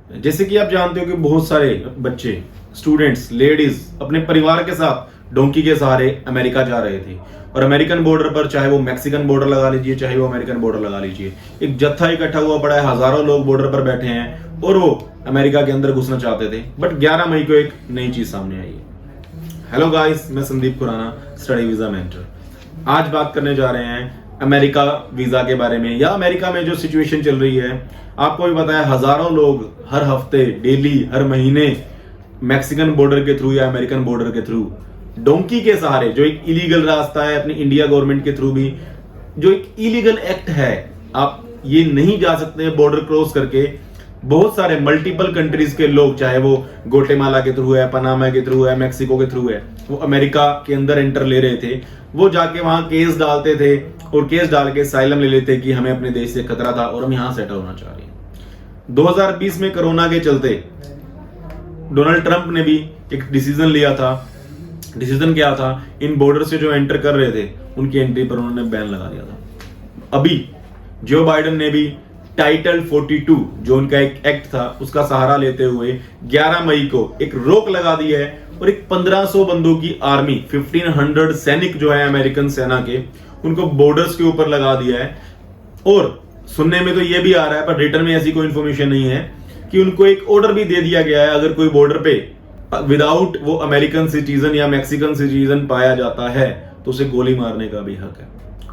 जैसे कि आप जानते हो कि बहुत सारे बच्चे, स्टूडेंट्स, लेडीज अपने परिवार के साथ डोंकी के सहारे अमेरिका जा रहे थे और अमेरिकन बॉर्डर पर, चाहे वो मैक्सिकन बॉर्डर लगा लीजिए, चाहे वो अमेरिकन बॉर्डर लगा लीजिए, एक जत्था इकट्ठा हुआ पड़ा है, हजारों लोग बॉर्डर पर बैठे हैं और वो अमेरिका के अंदर घुसना चाहते थे। बट 11 मई को एक नई चीज सामने आई है। हेलो गाइस, मैं Sandeep Khurana, study visa mentor. आज बात करने जा रहे हैं अमेरिका वीजा के बारे में, या अमेरिका में जो सिचुएशन चल रही है। आपको भी पता है, हजारों लोग हर हफ्ते, डेली, हर महीने मैक्सिकन बॉर्डर के थ्रू या अमेरिकन बॉर्डर के थ्रू डोंकी के सहारे, जो एक इलीगल रास्ता है, अपनी इंडिया गवर्नमेंट के थ्रू भी जो एक इलीगल एक्ट है, आप ये नहीं जा सकते बॉर्डर क्रॉस करके। बहुत सारे मल्टीपल कंट्रीज के लोग, चाहे वो ग्वाटेमाला के थ्रू है, पनामा के थ्रू है, मेक्सिको के थ्रू है, वो अमेरिका के अंदर एंटर ले रहे थे। वो जाके वहां केस डालते थे और केस डाल के साइलम ले लेते कि हमें अपने देश से खतरा था और हम यहां सेटल होना चाह रहे हैं। 2020 में कोरोना के चलते डोनाल्ड ट्रंप ने भी एक डिसीजन लिया था। डिसीजन क्या था? इन बॉर्डर से जो एंटर कर रहे थे उनकी एंट्री पर उन्होंने बैन लगा दिया था। अभी जो बाइडेन ने भी टाइटल 42 जो उनका एक एक्ट था उसका सहारा लेते हुए 11 मई को एक रोक लगा दी है और एक 1500 बंदों की आर्मी, 1500 सैनिक जो है अमेरिकन सेना के, उनको बॉर्डर्स के ऊपर लगा दिया है। और सुनने में तो ये भी आ रहा है, पर रिटर्न में ऐसी कोई इंफॉर्मेशन नहीं है, कि उनको एक ऑर्डर भी दे दिया गया है, अगर कोई बॉर्डर पे विदाउट वो अमेरिकन सिटीजन या मैक्सिकन सिटीजन पाया जाता है तो उसे गोली मारने का भी हक है।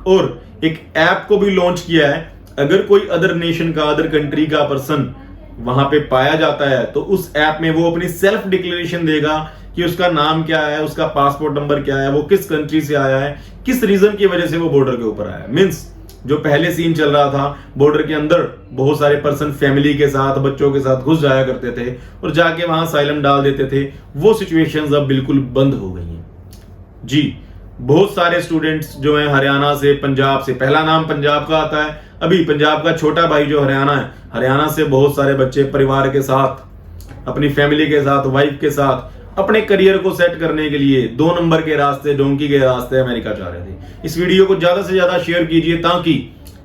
और एक ऐप को भी लॉन्च किया है, अगर कोई अदर नेशन का, अदर कंट्री का पर्सन वहां पे पाया जाता है तो उस ऐप में वो अपनी सेल्फ डिक्लेरेशन देगा कि उसका नाम क्या है, उसका पासपोर्ट नंबर क्या है, वो किस कंट्री से आया है, किस रीजन की वजह से वो बॉर्डर के ऊपर आया है। मींस जो पहले सीन चल रहा था, बॉर्डर के अंदर बहुत सारे पर्सन फैमिली के साथ, बच्चों के साथ घुस जाया करते थे और जाके वहां साइलम डाल देते थे, वो सिचुएशंस अब बिल्कुल बंद हो गई हैं। जी, बहुत सारे स्टूडेंट्स जो हैं हरियाणा से, पंजाब से, पहला नाम पंजाब का आता है, अभी पंजाब का छोटा भाई जो हरियाणा है, हरियाणा से बहुत सारे बच्चे परिवार के साथ, अपनी फैमिली के साथ, वाइफ के साथ, अपने करियर को सेट करने के लिए 2 नंबर के रास्ते, डोंकी के रास्ते अमेरिका जा रहे थे। इस वीडियो को ज्यादा से ज्यादा शेयर कीजिए ताकि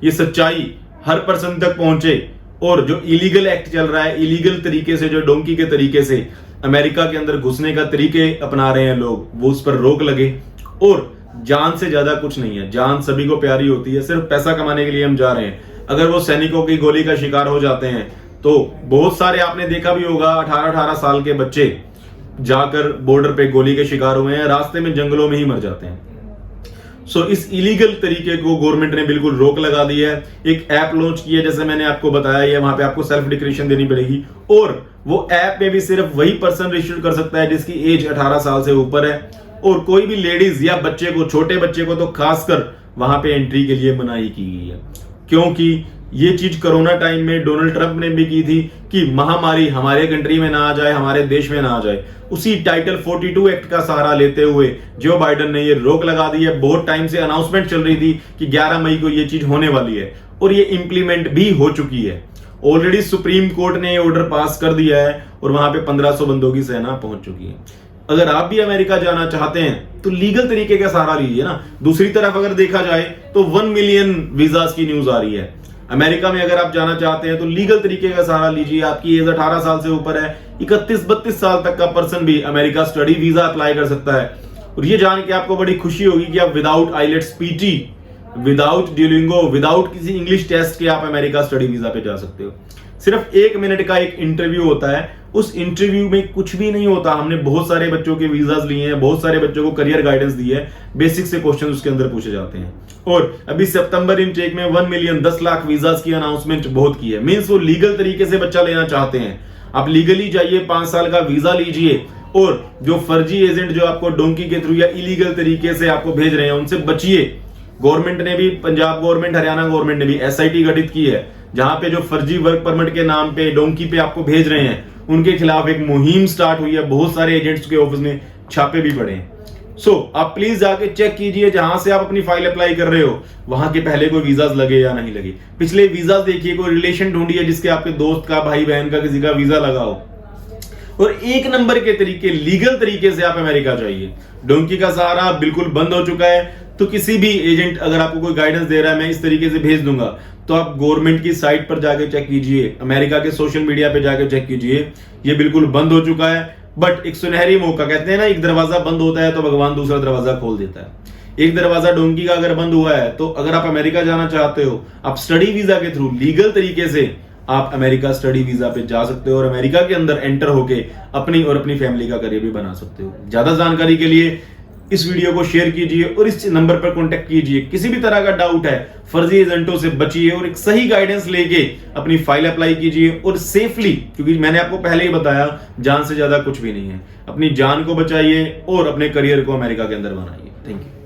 ये सच्चाई हर पर्सन तक पहुंचे और जो इलीगल एक्ट चल रहा है, इलीगल तरीके से, जो डोंकी के तरीके से अमेरिका के अंदर घुसने का तरीके अपना रहे हैं लोग, वो उस पर रोक लगे। और जान से ज्यादा कुछ नहीं है, जान सभी को प्यारी होती है, सिर्फ पैसा कमाने के लिए हम जा रहे हैं। अगर वो सैनिकों की गोली का शिकार हो जाते हैं तो बहुत सारे, आपने देखा भी होगा, 18-18 साल के बच्चे जाकर बॉर्डर पे गोली के शिकार हुए हैं, रास्ते में जंगलों में ही मर जाते हैं। सो इस इलीगल तरीके को गवर्नमेंट ने बिल्कुल रोक लगा दी है। एक ऐप लॉन्च की है, जैसे मैंने आपको बताया, ये वहां पे आपको सेल्फ डिक्लेरेशन देनी पड़ेगी और वो ऐप में भी सिर्फ वही पर्सन रजिस्टर कर सकता है जिसकी एज 18 साल से ऊपर है, और कोई भी लेडीज या बच्चे को, छोटे बच्चे को तो खासकर वहां पे एंट्री के लिए मनाही की गई है। क्योंकि ये चीज कोरोना टाइम में डोनाल्ड ट्रंप ने भी की थी कि महामारी हमारे कंट्री में ना आ जाए, हमारे देश में ना आ जाए। उसी टाइटल 42 एक्ट का सहारा लेते हुए जो बाइडेन ने ये रोक लगा दी है। बहुत टाइम से अनाउंसमेंट चल रही थी कि 11 मई को ये चीज होने वाली है और ये इंप्लीमेंट भी हो चुकी है। ऑलरेडी सुप्रीम कोर्ट ने ऑर्डर पास कर दिया है और वहां पे 1500 बंदों की सेना पहुंच चुकी है। अगर आप भी अमेरिका जाना चाहते हैं तो लीगल तरीके का सहारा लीजिए ना। दूसरी तरफ अगर देखा जाए तो 1 मिलियन वीजास की न्यूज आ रही है। अमेरिका में अगर आप जाना चाहते हैं तो लीगल तरीके का सहारा लीजिए। आपकी एज 18 साल से ऊपर है, 31-32 साल तक का पर्सन भी अमेरिका स्टडी वीजा अप्लाई कर सकता है। और ये जान के आपको बड़ी खुशी होगी कि आप without IELTS PT, without Duolingo, without किसी इंग्लिश टेस्ट के आप अमेरिका स्टडी वीजा पे जा सकते हो। सिर्फ 1 मिनट का एक इंटरव्यू होता है, उस इंटरव्यू में कुछ भी नहीं होता। हमने बहुत सारे बच्चों के वीजास लिए हैं, बहुत सारे बच्चों को करियर गाइडेंस दी है, बेसिक से क्वेश्चन उसके अंदर पूछे जाते हैं। और अभी सितंबर इनटेक में 1 मिलियन 10 लाख वीजास की अनाउंसमेंट बहुत की है। मींस वो लीगल तरीके से बच्चा लेना चाहते हैं। आप लीगली जाइए, 5 साल का वीजा लीजिए और जो फर्जी एजेंट जो आपको डोंकी के थ्रू या इलीगल तरीके से आपको भेज रहे हैं उनसे बचिए। गवर्नमेंट ने भी, पंजाब गवर्नमेंट, हरियाणा गवर्नमेंट ने भी SIT गठित की है, जहां पे जो फर्जी वर्क परमिट के नाम पे डोंकी पे आपको भेज रहे हैं उनके खिलाफ एक मुहिम स्टार्ट हुई है। बहुत सारे एजेंट्स के ऑफिस में छापे भी पड़े हैं। सो आप प्लीज जाके चेक कीजिए जहां से आप अपनी फाइल अप्लाई कर रहे हो वहां के पहले कोई वीजास लगे या नहीं लगे। पिछले वीजास देखिए, कोई रिलेशन ढूंढिए जिसके आपके दोस्त का, भाई बहन का, किसी का वीजा लगा हो। और 1 नंबर के तरीके, लीगल तरीके से आप अमेरिका जाइए। डोंकी का सहारा बिल्कुल बंद हो चुका है। तो किसी भी एजेंट अगर आपको कोई गाइडेंस दे रहा है मैं इस तरीके से भेज दूंगा, तो आप गवर्नमेंट की साइट पर जाके चेक कीजिए, अमेरिका के सोशल मीडिया पे जाके चेक कीजिए, ये बिल्कुल बंद हो चुका है। बट एक सुनहरी मौका, कहते हैं ना एक दरवाजा बंद होता है तो भगवान दूसरा दरवाजा खोल देता है। एक दरवाजा डोंकी का अगर बंद हुआ है, तो अगर आप अमेरिका जाना चाहते हो, आप स्टडी वीजा के थ्रू लीगल तरीके से आप अमेरिका स्टडी वीजा पे जा सकते हो और अमेरिका के अंदर एंटर होके अपनी और अपनी फैमिली का करियर भी बना सकते हो। ज्यादा जानकारी के लिए इस वीडियो को शेयर कीजिए और इस नंबर पर कांटेक्ट कीजिए। किसी भी तरह का डाउट है, फर्जी एजेंटों से बचिए और एक सही गाइडेंस लेके अपनी फाइल अप्लाई कीजिए और सेफली, क्योंकि मैंने आपको पहले ही बताया जान से ज्यादा कुछ भी नहीं है, अपनी जान को बचाइए और अपने करियर को अमेरिका के अंदर बनाइए। Thank you.